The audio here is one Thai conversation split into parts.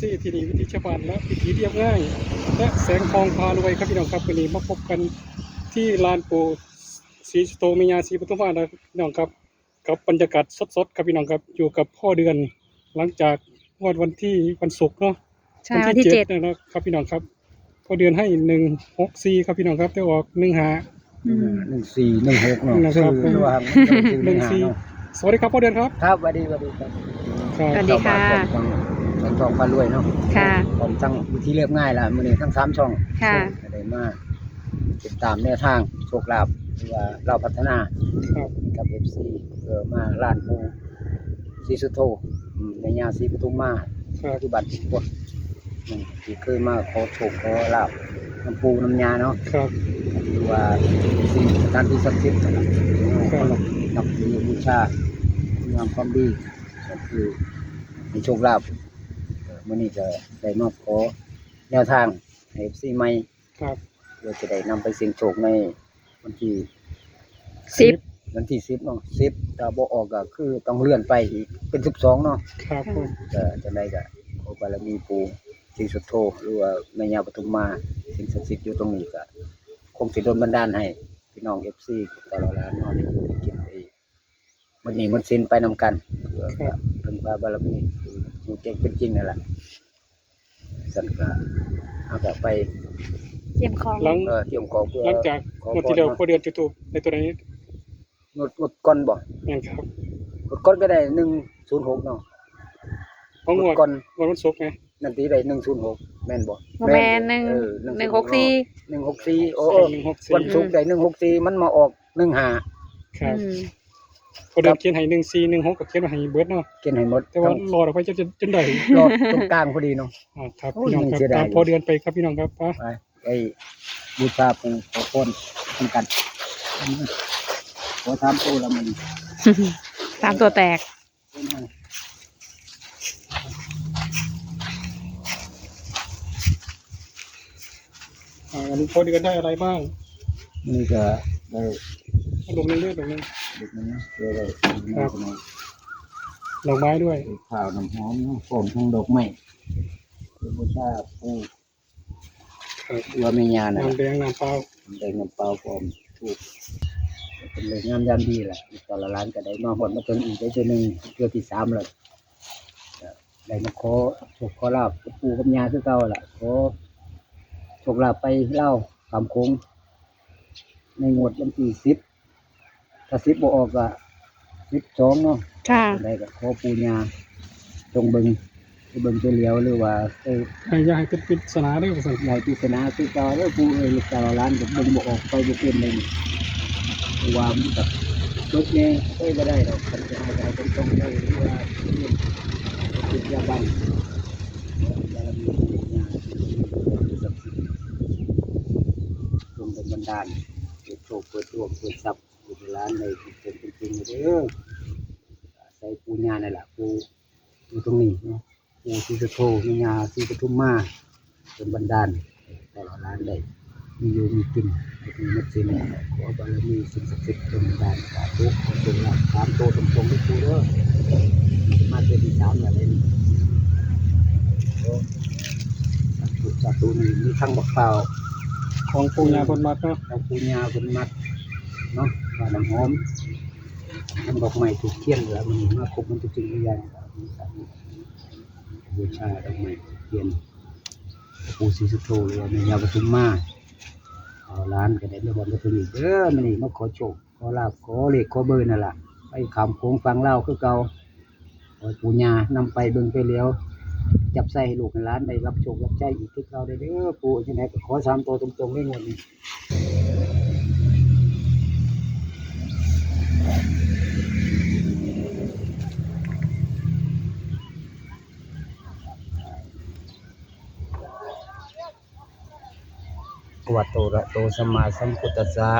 ซี่ที่นี่วิถีชาวบ้านและวิถีเรียบง่ายและแสงทองพารวยครับพี่น้องครับวันนี้มาพบกันที่ลานปู่ศรีสุโธแม่ย่าศรีปทุมมานะพี่น้องครับกับบรรยากาศสดๆครับพี่น้องครับอยู่กับพ่อเดือนหลังจากวันที่วันศุกร์เนาะ ใช่ วัน วัน ที่ ที่ 7 7นะครับพี่น้องครับพ่อเดือนให้164ครับพี่น้องครับแต่ออก15 1416เนาะ นะครับ ชื่อว่า141415เนาะสวัสดีครับพ่อเดือนครับ ครับสวัสดีครับ ครับ สวัสดีค่ะ ทั้งช่องพารวยเนาะ ค่ะ ผมทั้งวิธีเรียบง่ายล่ะมื้อนี้ทั้ง3ช่อง ค่ะ ได้มาติดตามแนวทางโชคลาภหรือว่าเราพัฒนา ครับ กับ FC เพื่อมาร้านปู่ศรีสุโธแม่ย่าศรีปทุมมา ครับ ปัจจุบันพวกที่เคยมาขอโชคขอลาภน้ำปูน้ำยาเนาะ ครับ หรือว่าสิ่งสถานที่ศักดิ์สิทธิ์นะครับ ครับ นับถือบูชาคุณงามความดีก็คือมีโชคลาภมื้อนี้จะได้มาขอแนวทางให้ FC ใหม่ ครับ เพื่อจะได้นำไปเสี่ยงโชคในวันที่ 10 วันที่10เนาะ10ถ้าบ่ออกก็คือต้องเลื่อนไปอีกเป็น12เนาะ ครับผม ก็จะได้ก็ขอบารมีปู่ศรีสุโธหรือว่าแม่ย่าปทุมมาสิ่งศักดิ์สิทธิ์อยู่ตรงนี้ก็คงสิดลบันดาลให้พี่น้อง FC ตลอดแล้วเนาะได้อยู่ได้กินได้มื้อนี้มื้อสิ้นไปนำกันเพื่อเพิ่นพาบารมีอยู่เก่งเป็นจริงนั่นแหละสั่นก็เอาก็ไป เตรียมของ หลัง เตรียมของเพื่อ หลังจากงวดที่แล้วพ่อเดือนจุดทูปในตัวนี้ งดก่อนบ่ แม่นครับ งดก่อนก็ได้106เนาะ เพราะงวด ก่อน วันศุกร์ไง นั่นตีได้106แม่นบ่ บ่แม่นหนึ่ง เออ 164 164โอ้ 164 วันศุกร์ได้164มันมาออก15ครับ อืม พ่อเดือนเขียนให้1416ก็เขียนไว้ให้เบิดเนาะ กินให้หมด แต่ว่ารอดออกไปจนได้ รอดตรงกลางพอดีเนาะ ครับ โอ้ย พี่น้องครับ เสียดาย ตามพ่อเดือนไปครับพี่น้องครับไป ไปบูชาปู่ขอพรทำกันขอถามปู่ละมัน ตามตัวแตก อันนี้พ่อเดือนได้อะไรบ้าง นี่ก็ได้ ลงเรื่อยๆลงนึง เด็กมันนะได้ ครับ ดอกไม้ด้วย ข้าวน้ำหอมเนาะหอมทั้งดอกไม้บูชาปู่ ครับ ว่าแม่ย่าน่ะ น้ำแดงน้ำเปล่า ได้เงินเปล่าพร้อมถูกเป็นเลยงามยามดีแหละตอนละล้านก็ได้มาหมดมาจนอีกได้ตัวหนึ่งเพื่อที่3แล้วได้มาขอโชคขอลาบกับปู่กับย่าคือเก่าล่ะขอโชคลาภไปเล่าตามโค้งในงวดวันที่10ถ้า10บ่ออกก็12เนาะ ค่ะ ได้ก็ขอปู่ย่าจงเบิ่งช่วยเหลียวหรือว่าอยากให้เป็นปริศนาด้วยว่าซั่น หลายปริศนาคือเก่าเด้อปู่เอ้ยลูกตาละล้านก็เบิ่งบ่ออกไปบ่เป็นเลยเพราะว่ามันก็ลดแน่บ่ได้ดอกคันจะให้ได้ต้องได้หรือว่าติดยาบ้านบารมีปู่ย่าศักดิ์สิทธิ์จงบันดาลเปิดโชคเปิดดวงเปิดทรัพย์อยู่ในร้านในเป็นจริงเด้อใส่ปู่ย่านั่นล่ะปู่อยู่ตรงนี้เนาะปู่ศรีสุโธแม่ย่าศรีปทุมมาเป็นบันดาลตลอดร้านได้มีอยู่มีกินมีมัดสินขอบารมีสิ่งศักดิ์สิทธิ์เป็นบันดาลสาธุขอจงรับ3โตตรงๆด้วยปู่เด้อมาเจอที่3แล้วเลยโอ้สาธุนี่มีทั้งบักเปล่า ของปู่ย่าเพิ่นมักเนาะ เอาปูญาเป็นมัดเนาะว่าน้ำหอมน้ำดอกไม้ถูกเทียนแล้วมันมาครบมันทุกสิ่งทุกอย่างบูชาดอกไม้เทียนปู่ศรีสุโธหรือว่าแม่ย่าปทุมมาเอาร้านก็ได้เรื่องวันก็ถึงอีกมันนี่มาขอโชคขอลาภขอเลขขอเบอร์นั่นแหละไปขามโค้งฟังเล่าคือเก่าขอปูญานำไปเบิ่งไปเลี้ยวจับใส่ให้ลูกให้หลานได้รับโชครับใจอีกคือเก่าได้เด้อปู่ที่ไหนก็ขอ3ตัวตรงๆได้หมดนี่ ภะคะวะโตอะระหะโตสัมมาสัมพุทธัสสะ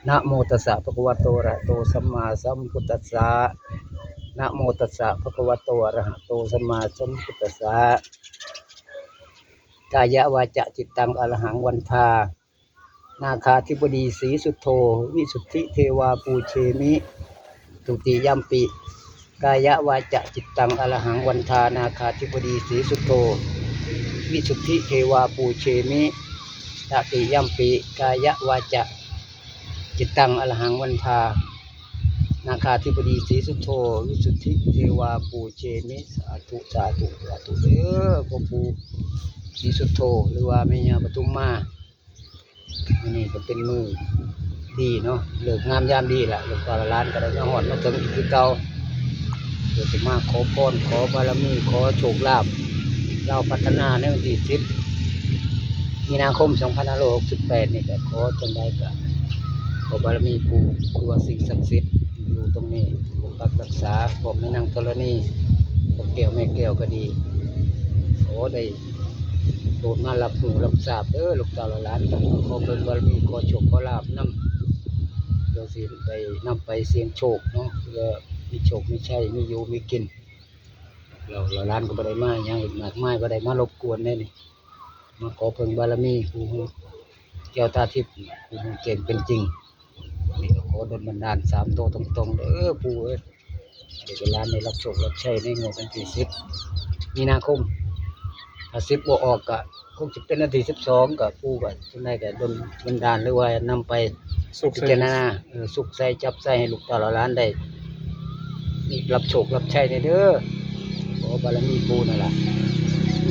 นะโมตัสสะภะคะวะโตอะระหะโตสัมมาสัมพุทธัสสะนะโมตัสสะภะคะวะโตอะระหะโตสัมมาสัมพุทธัสสะกายะวาจาจิตตังอรหังวันทานาคาธิบดีศรีสุโธวิสุทธิเทวาปูเชมิตุติยัมปิ กายวาจาจิตตังอรหังวันทานาคาธิบดีสีสุโธวิสุทธิเทวาปูเชมิตติยัมปิกายวาจาจิตตังอรหังวันทานาคาธิบดีสีสุโธวิสุทธิเทวาปูเชมิสาธุสาธุสาธุเด้อพ่อปู่สีสุโธหรือว่าแม่ย่าปทุมมาอันนี้ก็เป็นมือดีเนาะเลิกงามยามดีล่ะลูกตาล้านก็ได้มาฮอดมาถึงอีกคือเก่าเดี๋ยวจะมาขอพรขอบารมีขอโชคลาภเราพัฒนาในวันที่10 มีนาคม 2568 นี่ก็ขอจงได้ก็ขอบารมีปู่ตัวสิ่งศักดิ์สิทธิ์อยู่ตรงนี้ปกปักรักษาผมแม่นางธรณีพวกแก้วแม่แก้วก็ดีขอได้โปรดมารับหูรับทราบลูกตาหลานขอเป็นบารมีขอโชคขอลาภนำเดี๋ยวสิไปนำไปเสี่ยงโชคเนาะเพื่อมีโชคมีชัยมีอยู่มีกินเราล้านก็บ่ได้มาหยังอีกมากมายบ่ได้มารบกวนแน่นี่มาขอเพิ่งบารมีผู้แก้วตาทิพย์ผู้เก่งเป็นจริงนี่ก็ขอดลบันดาล3ตัวตรงๆเด้อปู่เอ้ยเดี๋ยวล้านได้รับโชครับชัยในงวดวันที่10 มีนาคมถ้า10บ่ออกก็คงสิเป็นวันที่12ก็ปู่ก็จังได๋ก็ดลบันดาลหรือว่านำไป สุข พิ ใส่ จารณาสุขใส่จับใส่ให้ลูกตาหลานได้รับโชครับชัยเด้อขอบารมีปู่นั่นล่ะ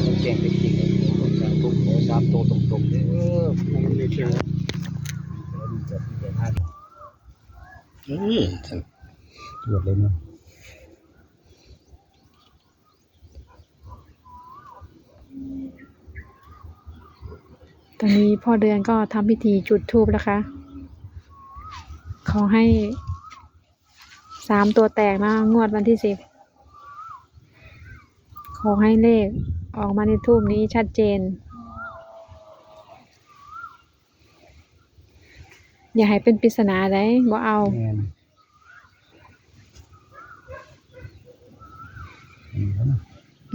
มันแจ้งเป็นจริงขอสาธุขอ3ตัวตรงๆเด้อ มันมีเขียว ตรวจเลยเนาะ ตอนนี้พ่อเดือนก็ทำพิธีจุดธูปนะคะ ขอให้3 ตัวแตกนะงวดวันที่10ขอให้เลขออกมาในธูปนี้ชัดเจน อย่าให้เป็นปริศนาได้บ่เอา แม่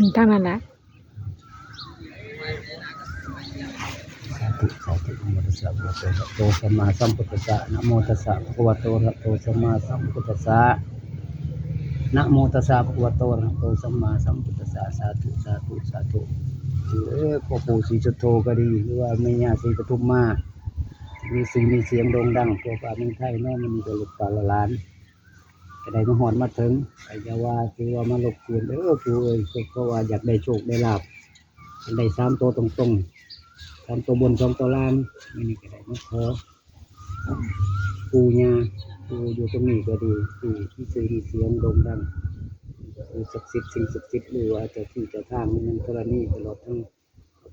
นตั้งนั้นแหละ สาธุสาธุนะโมตัสสะภะคะวะโตอะระหะโตสัมมาสัมพุทธัสสะนะโมตัสสะภะคะวะโตอะระหะโตสัมมาสัมพุทธัสสะนะโมตัสสะภะคะวะโตอะระหะโตสัมมาสัมพุทธัสสะสาธุสาธุสาธุพ่อปู่ศรีสุโธก็ดีหรือว่าแม่ย่าศรีปทุมมามีสิ่งมีเสียงโด่งดังทั่วฟ้าเมืองไทยเนาะมันมีแต่ลูกตาหลานก็ได้มาฮอดมาถึงไอ้จะว่าคือว่ามารบกวนปู่เอ้ยเพราะว่าอยากได้โชคได้ลาภได้3ตัวตรงๆ3ตัวบน2ตัวล่างนี่ก็ได้มาขอปู่ย่าปู่อยู่ตรงนี้ก็ดีปู่ที่ชื่อมีเสียงโด่งดังคือศักดิ์สิทธิ์สิ่งศักดิ์สิทธิ์หรือว่าเจ้าที่เจ้าทางในกรณีตลอดทั้ง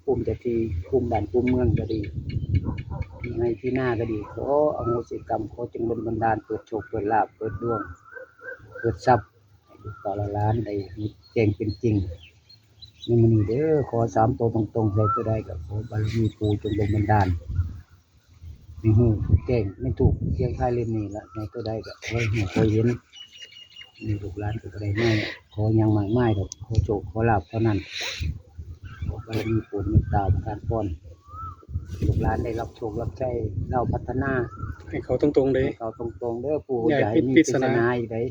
ภูมิเจ้าที่ภูมิบ้านภูมิเมืองก็ดีที่ให้ที่หน้าก็ดีขออโหสิกรรมขอจงบันดาลเปิดโชคเปิดลาภเปิดดวงเปิดทรัพย์ให้ลูกตาล้านได้แจ้งเป็นจริงนี่มันนี่เด้อขอ3ตัวตรงๆใส่ตัวใดก็ขอบารมีปู่จงบันดาลไม่ฮู้แจ้งไม่ถูกเพียงท้ายเล่มนี้ละในตัวใดก็ขอให้เคยเห็นนี่ลูกหลานก็ได้ไม่ขอยังมากมายดอกขอโชคขอลาภเท่านั้นขอบารมีปู่เมตตาประทานพรลูกหลานได้รับโชครับชัยเราพัฒนา ให้เขาตรงๆเลย เขาตรงๆเด้อปู่ อย่า อย่า ให้ ให้มี ปริ ปริ ศ ศ นา นาอีกเด้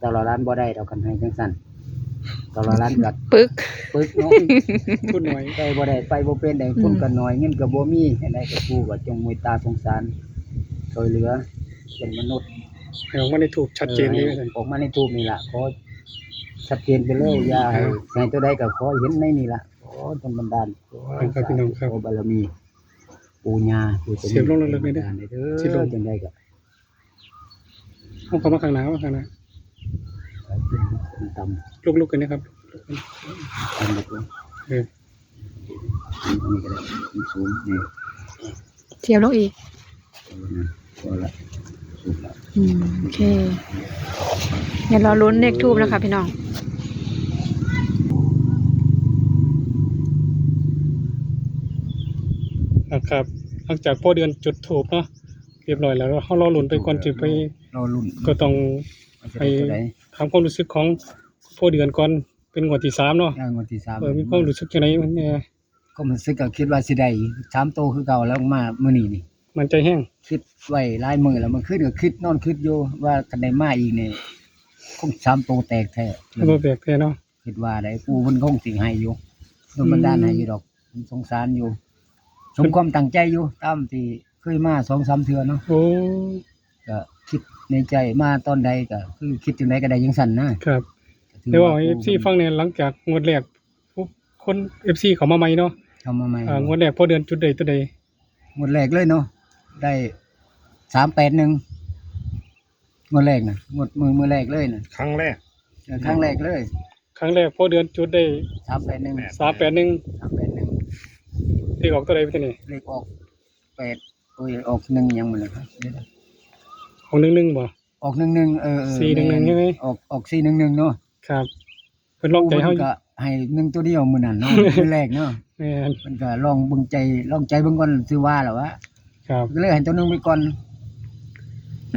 ตลอดร้านบ่ได้ดอกกันให้จังซั่นตลอดร้านกัด ปึก ปึกเนาะ พูดหน่อย ได้บ่ได้ไปบ่เป็นได้ทุนก็น้อยเงินก็บ่มีให้ได้ก็ปู่ก็จงเมตตาสงสารช่วยเหลือเป็นมนุษย์ ให้ออกมาในถูกชัดเจนเลย ออกมาในทูปนี่ล่ะขอชัดเจนไปเลยอย่าให้ตัวใดก็ขอเห็นในนี่ล่ะขอจงบันดาลขอ ครับพี่น้องครับ ขอบารมีปู่ย่าปู่ เสียบลงลึกๆเลยเด้อ เด้อ สิลง จังไดก็ ห้องเขามาข้างหน้ามาข้างหน้า ต่ำ ลุกๆกันนะครับ ต่ำแบบนี้ เออ อันนี้ก็ได้สูงนี่ เทียบลงอีก พอละสูงละ โอเค เดี๋ยวรอลุ้นเลขทูบนะคะพี่น้อง นะครับหลังจากพ่อเดือนจุดถูกเนาะเรียบร้อยแล้วเขารอลุ้นไปก่อนจะไป รอรุ่น ก็ต้อง ไปตัวไหน ถามความรู้สึกของพ่อเดือนก่อนเป็นงวดที่3เนาะ วันที่3 มีความรู้สึกจังไดมันเนี่ย ก็มันสึกก็คิดว่าสิได้3โตคือเก่าแล้วมามื้อนี้นี่ มันใจแห้ง คิดไว้หลายมื้อแล้วมันคิดก็คิดนอนคิดอยู่ว่าคันได้มาอีกนี่ คงสามตัวแตกแท้ ตัวแตกแท้เนาะ คิดว่าได้ปูมันคงสิให้อยู่โดนบันดาลให้อยู่ดอกมันสงสารอยู่สมความตั้งใจอยู่ตามที่เคยมา 2-3 เทื่อเนาะ โอ้ ก็คิดในใจมาตอนใดก็คือคิดจังไดก็ได้จังซั่นนะครับ เดี๋ยวเอา FC ฟังเนี่ยหลังจากงวดแรกปุ๊บคน FC เขามาใหม่เนาะ เข้ามาใหม่ งวดแรกพอเดือนจุดใดตัวใด งวดแรกเลยเนาะได้381งวดแรกน่ะงวดมือแรกเลยน่ะ ครั้งแรก ครั้งแรกเลย ครั้งแรกพอเดือนจุดได้ 381 381ที่ออกตัวใดไปตัวนี้ เลขออก8ออก1ยังมันเลยครับเดี๋ยวนะ ของ11บ่ ออก11411ใช่ไหม ออก411เนาะ ครับเพิ่นลองใจเฮา พิ่นก็ให้1ตัวเดียวมื้อนั้นเนาะ มื้อแรกเนาะ แม่น มันก็ลองเบิ่งใจเบิ่งก่อนสิว่าล่ะวะ ครับ ก็เลยให้ตัวหนึงไปก่อน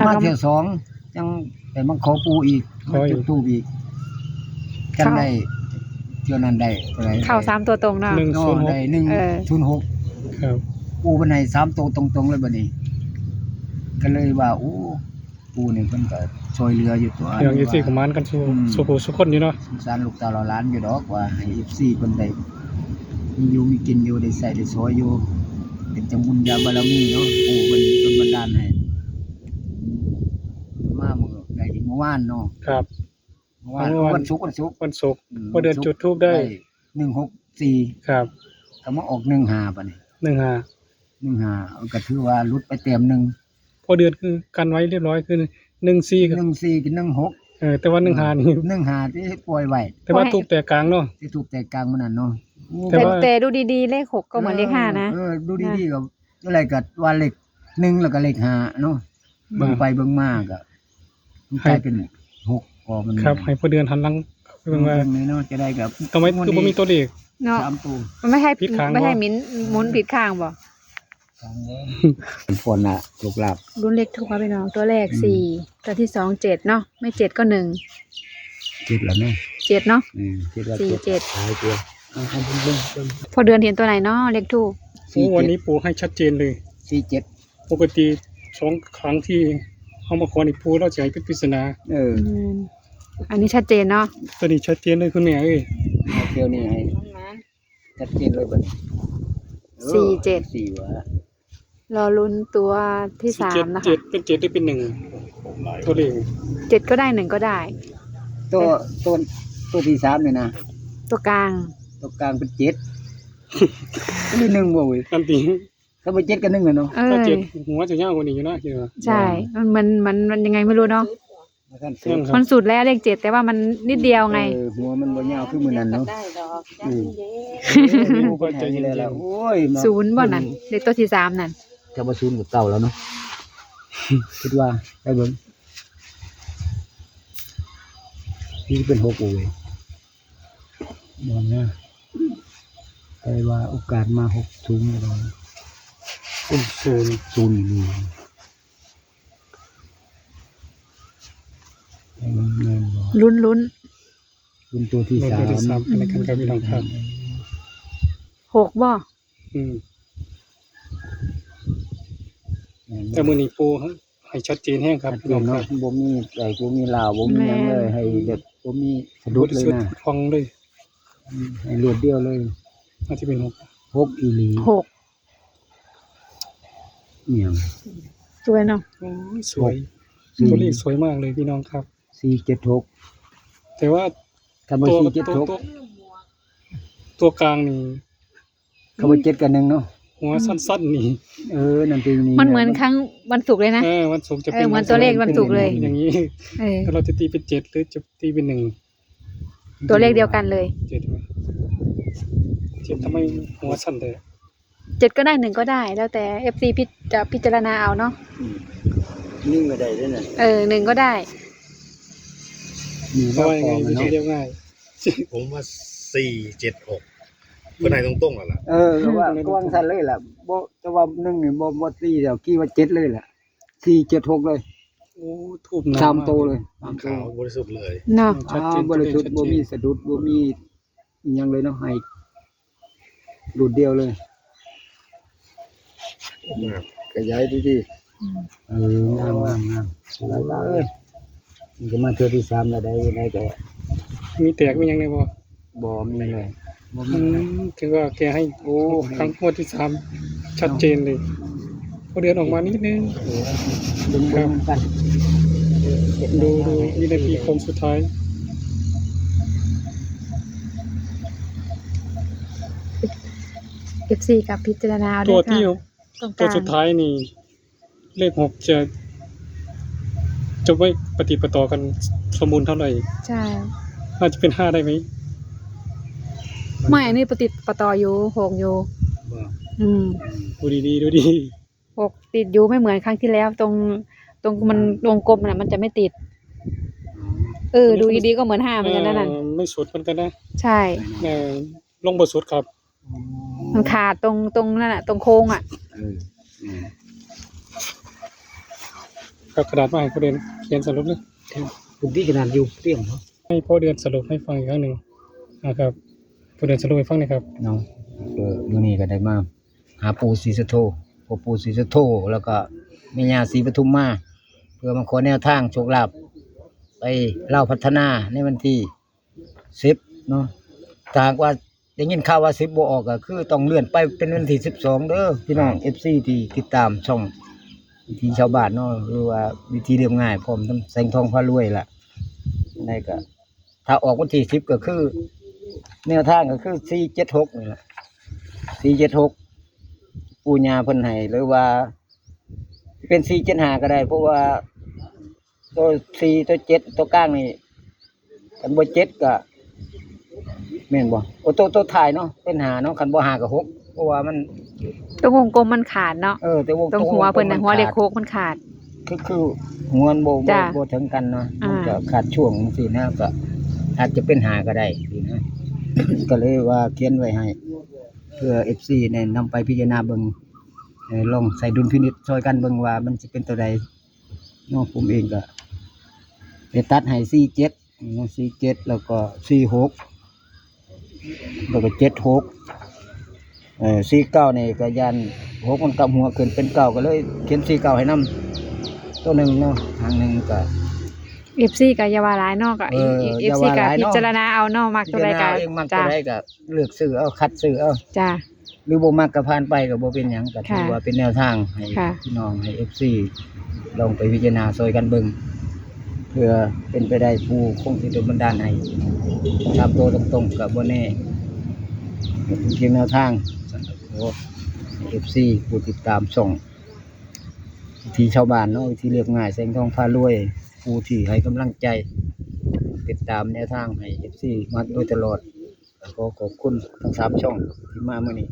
มาเที่ยวสองยังแต่มาขอปูอีกมาจุดธูปอีกจังได้เที่ยวนั้นได้เท่าไหร่ เข้า3ตัวตรงเนาะ เนาะได้ เออ 106 ครับ ปูเพิ่นให้3ตัวตรงๆเลยบัดนี้ก็เลยว่าโอ้ปูนี่เพิ่นก็ช่วยเหลืออยู่ตัว เรื่อง FC ก็มานกันสู้ผู้สุคนอยู่เนาะ สงสารลูกตาเราหลานอยู่ดอกว่าให้ FC เพิ่นได้มีอยู่มีกินอยู่ได้ใช้ได้สอยอยู่เป็นจังบุญญาบารมีเนาะปู่เพิ่นดลบันดาลให้มามื้อได้อีกเมื่อวานเนาะ ครับ เมื่อวาน เมื่อวาน วันศุกร์ วันศุกร์พอเดือนจุดธูปได้ 164 ครับ ก็มาออก15บัดนี้ 15 15ก็ถือว่าหลุดไปเต็มหนึง พอเดือนคือกันไว้เรียบร้อยคือ14ครับ 14กับ16 แต่ว่า15นี่ 15ที่ปล่อยไว้ แต่ว่าทูบแต่กลางเนาะ ที่ถูกแตกกลางมื้อนั้นเนาะ แต่ว่า แต่ดูดีๆเลข6ก็เหมือนเลข5นะ ดูดีๆก็อะไรก็ว่าเลข1แล้วก็เลข5เนาะเบิ่งไปเบิ่งมาก็มันกลายเป็น6พอมัน ครับให้พอเดือนหันหลังไปเบิ่งว่า นี้เนาะจะได้กับ ทำไมคือบ่มีตัวเลข เนาะ 3ตัว มันไม่ให้ ผิดข้าง ไม่ให้ บ่ มิ้นหมุนผิดข้างบ่ เป็นฝนน่ะลูกหลับ รุ่นเลขถูกไปน้องตัวแรก4ตัวที่2 7เนาะไม่7ก็1 คิดแล้วแม่ 7เนาะ คิดว่า 4 7 หายตัวให้เบิ่ง พอเดือนเห็นตัวไหนเนาะเลขถูก โอ้วันนี้ปู่ให้ชัดเจนเลย 47 ปกติ2ครั้งที่เฮามาขอนี่ปู่เราจะให้เป็นปริศนา อันนี้ชัดเจนเนาะ ตัวนี้ชัดเจนเลยคุณแม่เอ้ย เอาเที่ยวนี้ให้ชัดเจนเลยบัดนี้ 47 4วะ รอลุ้นตัวที่3นะคะ 7เป็น7หรือเป็น1ตัวเลข 7ก็ได้1ก็ได้ ตัวที่3นี่นะ ตัวกลาง ตัวกลางเป็น7นี่1บ่เว้ย อันที่ ถ้าบ่7กับ1อ่ะเนาะ ถ้า7หัวจะยาวกว่านี้อยู่นะคิดว่า ใช่มันยังไงไม่รู้เนาะ มาท่าน นั่นครั มั บ นสุดแล้วเลข7แต่ว่ามันนิดเดียวไง หัวมันบ่ยาวคือมื้อนั้นเนาะ ปู่ก็ใจเย็น แล้วโอ้ย ศูนย์บ่นั่นเลขตัวที่3นั่น จะบ่ศูนย์กับเก่าแล้วเนาะ คิดว่าไปเบิ่งนี่เป็น6โอ้ยบ่นะไปว่าโอกาสมา6สูงแล้ว ๆเป็น0 ศูนย์นี่ไอ้มันแม่นบ่ ลุ้น เป็นตัวที่ ตัวที่ 3 3อะไรกันครับพี่น้องครับ 6บ่ อืมแต่มื้อนี้ปู่ให้ชัดเจนแฮงครับพี่น้องค เนาะ รับ บ่มีไก่บ่มีลาวบ่มีหยังเลยให้แบบบ่มีสะดุดเลยนะ ฟังเลย ให้รวดเดียวเลย อาจจะเป็น6 6อีหลี 6 เอียง สวยเนาะ โอ้ยสวยตัวเลขสวยมากเลยพี่น้องครับ 476 แต่ว่า ถ้าบ่ 476 ตัวกลางนี่ เขาบ่7กับ1เนาะ หัวสั้นๆนี่ นั่นเป็นนี่ มันเหมือนครั้งวันศุกร์เลยนะ วันศุกร์จะ เอ เป็ อน เหมือนตัวเลขวันศุกร์เลย อย่างนี้ เออ ถ้าเราจะตีเป็น7หรือจะตีเป็น1 ตัวเลขเดียวกันเลย 7ใช่ไหม7ทำไมหัวสั้นแต่ 7ก็ได้1ก็ได้ แล้วแต่ FC จะพิจารณาเอาเนาะ นิ่งก็ได้ด้วยน่ะ 1ก็ได้ มี เพ ว่า ราะว่ายัง พ ไง อ วิ มัน ธี เนาะ เรียกง่าย ผมว่า476เพื่อนไหนตรงๆแล้วล่ะ ก็ว่ากวางสั่นเลยล่ะบ่จะว่า1นี่บ่ตีเดี๋ยวกี่ว่า7เลยล่ะ476เลย โอ้ทูบ สามโตวเลย3โต ขาวบริสุทธิ์เลย เนาะ ชัดเจน บริสุทธิ์บ่มีสะดุดบ่มีอิหยังเลยเนาะให้รูดเดียวเลยขยายดีๆงามๆๆหลายๆเอ้ย มันจะมาเทื่อที่สามแล้วได้ก็ มีแตกมีหยังไงบ่ บ่มีเลยบ่ อื มีเลย มถือว่าแกให้โอ้ครั้งงวดที่สามชัดเจนเลยพอเดือนออกมานิดนึง ดึงกัน ดูวินาทีโค้งสุดท้าย FC กับพิจารณาเอา ตั ด้ ว วยค่ะ ที่ ตรงก ตัว ลาง สุดท้ายนี่เลข6จะไว้ปฏิปต่อกันสมบูรณ์เท่าไหร่ ใช่ น่าจะเป็น5ได้ไหม ไม่อันนี้ปฏิดประต่ออยู่6อยู่ บ่ อืม ดูดีๆดูดี 6ติดอยู่ไม่เหมือนครั้งที่แล้ว ตรงมันวงกลมน่ะมันจะไม่ติด ดูดีๆก็เหมือน5เหมือนกันนั่นน่ะ ไม่สุดเหมือนกันนะ ใช่ เออลงบ่สุดครับ มันขาดตรงนั่นน่ะตรงโค้งอ่ะ กับกระดาษมาให้พอเดือนเขียนสรุปเลย พื้นที่ขนาดอยู่เตี้ยงเนาะ ให้พอเดือนสรุปให้ฟังอีกครั้งหนึ่งนะครับพอเดือนสรุปให้ฟังหน่อยครับ เนาะมื้อนี้ก็ได้มาหาปู่ศรีสุโธพ่อปู่ศรีสุโธแล้วก็แม่ย่าศรีปทุมมาเพื่อมาขอแนวทางโชคลาภไปเล่าพัฒนาในวันที่10เนาะถ้าหากว่าได้ยินข่าวว่า10บ่ออกก็คือต้องเลื่อนไปเป็นวันที่12เด้อพี่น้อง FC ที่ติดตามช่องวิธีชาวบ้านเนาะหรือว่าวิธีเรียบง่ายพร้อมทั้งแสงทองพารวยล่ะได้ก็ถ้าออกวันที่10ก็คือแนวทางก็คือ476นี่แหละ476ปู่ย่าเพิ่นให้หรือว่าเป็น475ก็ได้เพราะว่าตัว4ตัว7ตัวกลางนี่คันบ่7ก็แม่นบ่โอ้ตัวท้ายเนาะเป็น5เนาะคันบ่5ก็6เพราะว่ามัน ตรงวงกลมมันขาดเนาะ แต่วง ตรงหัวเพิ่นน่ะหัวเด็ก ขาด โค้งมันขาด คือหัวมันบ่ จ้ะ บ่ถึงกันเนาะ อ่ามั มันก็ขาดช่วงจังซี่นะก็อาจจะเป็น5ก็ได้ดีนะ ก็เลยว่าเขียนไว้ให้ เพื่อ FC เนี่ยนำไปพิจารณาเบิ่งลองใส่ดุลพินิจช่วยกันเบิ่งว่ามันสิเป็นตัวใดเนาะผมเองก็ได้ตัดให้47เนาะ47แล้วก็46แล้วก็7649นี่ก็ยัน6มันกลับหัวขึ้นเป็น9ก็เลยเขียน49ให้นำตัวหนึงเนาะทางหนึงก็ FC ก็อย่าว่าหลายเนาะก็ อย่า FC ว่าห ก็ ลาย พิ เนาะ จารณาเอาเนาะมัก พิ ตัว จาร ใด ณา ก็ เองมักตั จ้ะ วใดก็เลือกซื้อเอาคัดซื้อเอา จ้ะ หรือบ่มักก็ผ่านไปก็บ่เป็นหยังก็ถือ ค่ะ ว่าเป็นแนวทางให้ ค่ะ พี่น้องให้ FC ลองไปพิจารณาซอยกันเบิ่งเพื่อเป็นไปได้ผู้คงสิโดนบันดาลให้ตามตัวตรงๆก็บ่แน่เป็นเพียงแนวทางสำหรับขอ FC ผู้ติดตามช่องวิธีชาวบ้านเนาะวิธีเรียบง่ายแสงทองพารวยผู้ที่ให้กำลังใจ ติดตามแนวทางให้ FC มาโดยตลอดขอขอบคุณทั้ง3ช่องที่มามื้อนี้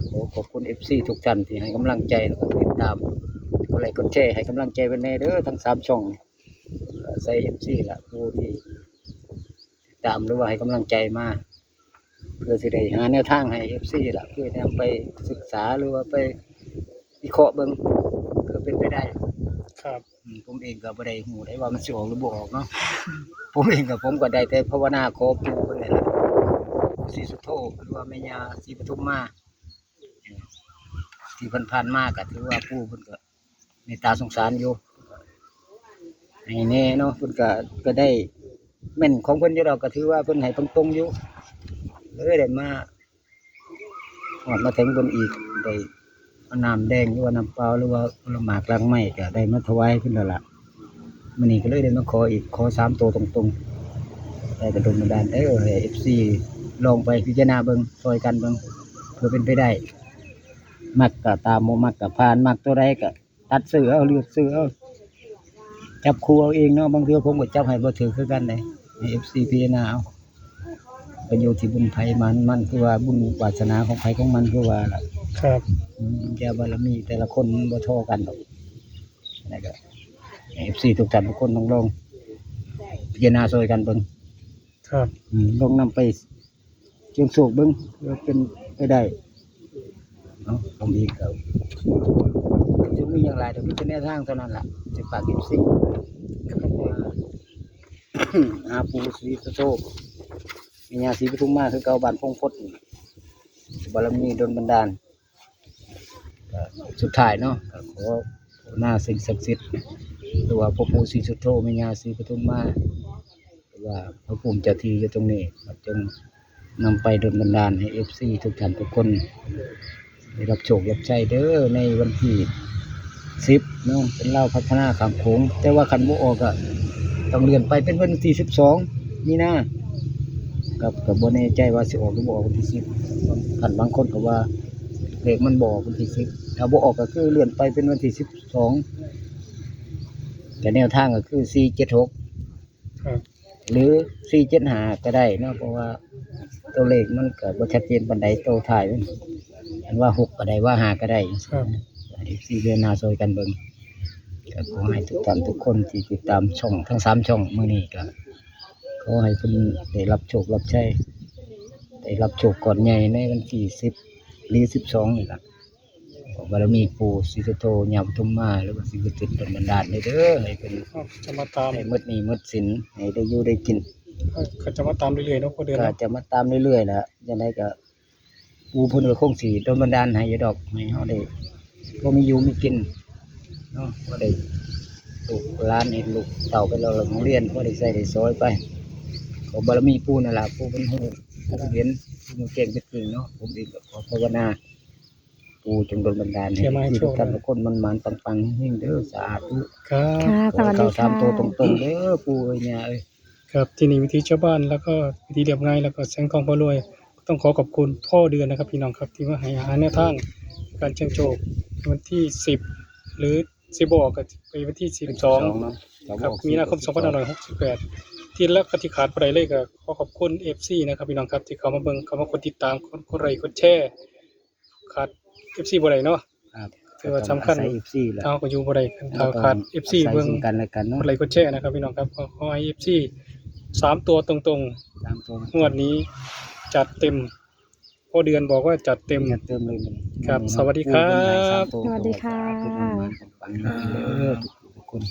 ขอขอบคุณ FC ทุกท่านที่ให้กำลังใจแล้วก็ติดตามกดไลค์กดแชร์ให้กำลังใจเป็นแน่เด้อทั้ง3ช่องใส่ FC ล่ะผู้ที่ติดตามหรือว่าให้กำลังใจมาเพื่อสิได้หาแนวทางให้ FC ล่ะเพื่อนำไปศึกษาหรือว่าไปวิเคราะห์เบิ่งเพื่อเป็นไปได้ ครับ ผมเองก็บ่ได้ฮู้ได้ว่ามันสิออกหรือบ่ออกเนาะ ผมเองก็ผมก็ได้แต่ภาวนาขอปู่เพิ่นนี่แหละปู่ศรีสุโธหรือว่าแม่ย่าศรีปทุมมาที่เพิ่นผ่านมาก็ถือว่าปู่เพิ่นก็เมตตาสงสารอยู่ให้แน่เนาะเพิ่นก็ได้แม่นของเพิ่นอยู่ดอกก็ถือว่าเพิ่นให้ตรงๆอยู่เลยได้มาฮอดมาถึงเพิ่นอีกได้เอาน้ำแดงหรือว่าน้ำเปล่าหรือว่าผลหมากล้างไม้ก็ได้มาถวายเพิ่นแล้วล่ะ มื้อนี้ก็เลยได้มาขออีกขอ3ตัวตรงๆได้กระดมบันดาลให้ FC ลองไปพิจารณาเบิ่งช่วยกันเบิ่งเพื่อเป็นไปได้มักก็ตามบ่มักก็ผ่านมักตัวใดก็ตัดซื้อเอาเลือกซื้อเอาจับคู่เอาเองเนาะบางเทื่อผมก็จับให้บ่ถือคือกันได้ให้ FC พิจารณาเอาก็อยู่ที่บุญไผมันคือว่าบุญวาสนาของไผของมันคือว่าล่ะ ครับ แก่บารมีแต่ละคนมันบ่เท่ากันดอกนั่นก็ FC ทุกท่านทุกคนต้องลองพิจารณาช่วยกันเบิ่ง ครับ ลองนำไปเชียงโศกเบิ่งเพื่อเป็นไปได้เนาะผมเองก็จะมีอย่างไรเดี๋ยวมีแต่แนวทางเท่านั้นล่ะจะฝาก FC หาปู่ศรีสุโธมีญาศรีปทุมมาคือเก่าบ้านพงพดนี่บารมีดลบันดาลก็สุดท้ายเนาะก็ขอหน้าสิ่งศักดิ์สิทธิ์ หรือว่าพ่อปู่ศรีสุโธแม่ย่าศรีปทุมมาหรือว่าพระภูมิเจ้าที่อยู่ตรงนี้ครับจงนำไปดลบันดาลให้ FC ทุกท่านทุกคนได้รับโชครับชัยเด้อในวันที่10เนาะเป็นเล่าพัฒนาขามโขงแต่ว่าคันบ่ออกก็ต้องเลื่อนไปเป็นวันที่12มีนากับบ่แน่ใจว่าสิออกหรือบ่ออกวันที่10คันบางคนก็ว่าเลขมันบ่ออกวันที่10ถ้าบ่ออกก็คือเลื่อนไปเป็นวันที่12แต่แนวทางก็คือ476 ครับ หรือ475ก็ได้เนาะเพราะว่าตัวเลขมันก็บ่ชัดเจนปานใดตัวท้ายมันอันว่า6ก็ได้ว่า5ก็ได้ ครับ FC เดือนหน้าซอยกันเบิ่งก็ขอให้ทุกท่านทุกคนที่ติดตามช่องทั้ง3ช่องมื้อนี้ก็ขอให้เพิ่นได้รับโชครับชัยได้รับโชคก่อนใหญ่ในวันที่10หรือ12นี่ล่ะขอบารมีปู่ศรีสุโธย่าปทุมมาหรือว่าสิ่งศักดิ์สิทธิ์ดลบันดาลให้เด้อให้เพิ่น ครับจะมาตาม ให้หมดหนี้หมดสินให้ได้อยู่ได้กิน ก็จะมาตามเรื่อยๆเนาะพอเดือน ก็ เนาะ จะมาตามเรื่อยๆแหละยังไงก็ปูเพิ่นก็คงสิโดนบันดาลให้อยู่ดอกให้เฮาได้บ่มีอยู่มีกินเนาะบ่ได้ลูกหลานเห็นลูกเต่าไปเราโรงเรียนบ่ได้ใช้ได้ซอยไปขอบารมีปู่นั่นล่ะปู่เพิ่นฮู้ปู่เห็นปู่เก่งเป็นจริงเนาะผมเองก็ขอภาวนาปู่จงโดนบันดาลให้ทุกท่านทุกคนมันปังๆเฮงๆเด้อสาธุ ครับ ค่ะสวัสดี เข้า ค่ะ 3ตัวตรงๆเด้อปู่เอ้ยย่าเอ้ย ครับที่นี่วิธีชาวบ้านแล้วก็วิธีเรียบง่ายแล้วก็แสงทองพารวยต้องขอขอบคุณพ่อเดือนนะครับพี่น้องครับที่มาให้อาหารแนวทางการเชิงโชควันที่10หรือ10บอกก็ไปวันที่12 เนาะ ครับมีนาคม2568ที่แล้วก็ที่ขาดบ่ได้เลยก็ขอขอบคุณ FC นะครับพี่น้องครับที่เข้ามาเบิ่งเข้ามากดติดตามกดไลค์กดแชร์ขาด FC บ่ได้เนาะ ครับ ถือว่าสำคัญ อาศัย FC แหละ เฮาก็อยู่บ่ได้กันถ้าขาด FC เบิ่ง อาศัยซึ่กันและกันเนาะ กดไลค์กดแชร์นะครับพี่น้องครับขอให้ FC 3ตัวตรง ตามตัว ๆงวดนี้จัดเต็มพ่อเดือนบอกว่าจัดเต็ม อย่าเติมเลยมัน ครับสวัสดีครับ สวัสดีค่ะ ปังๆเด้อทุกคน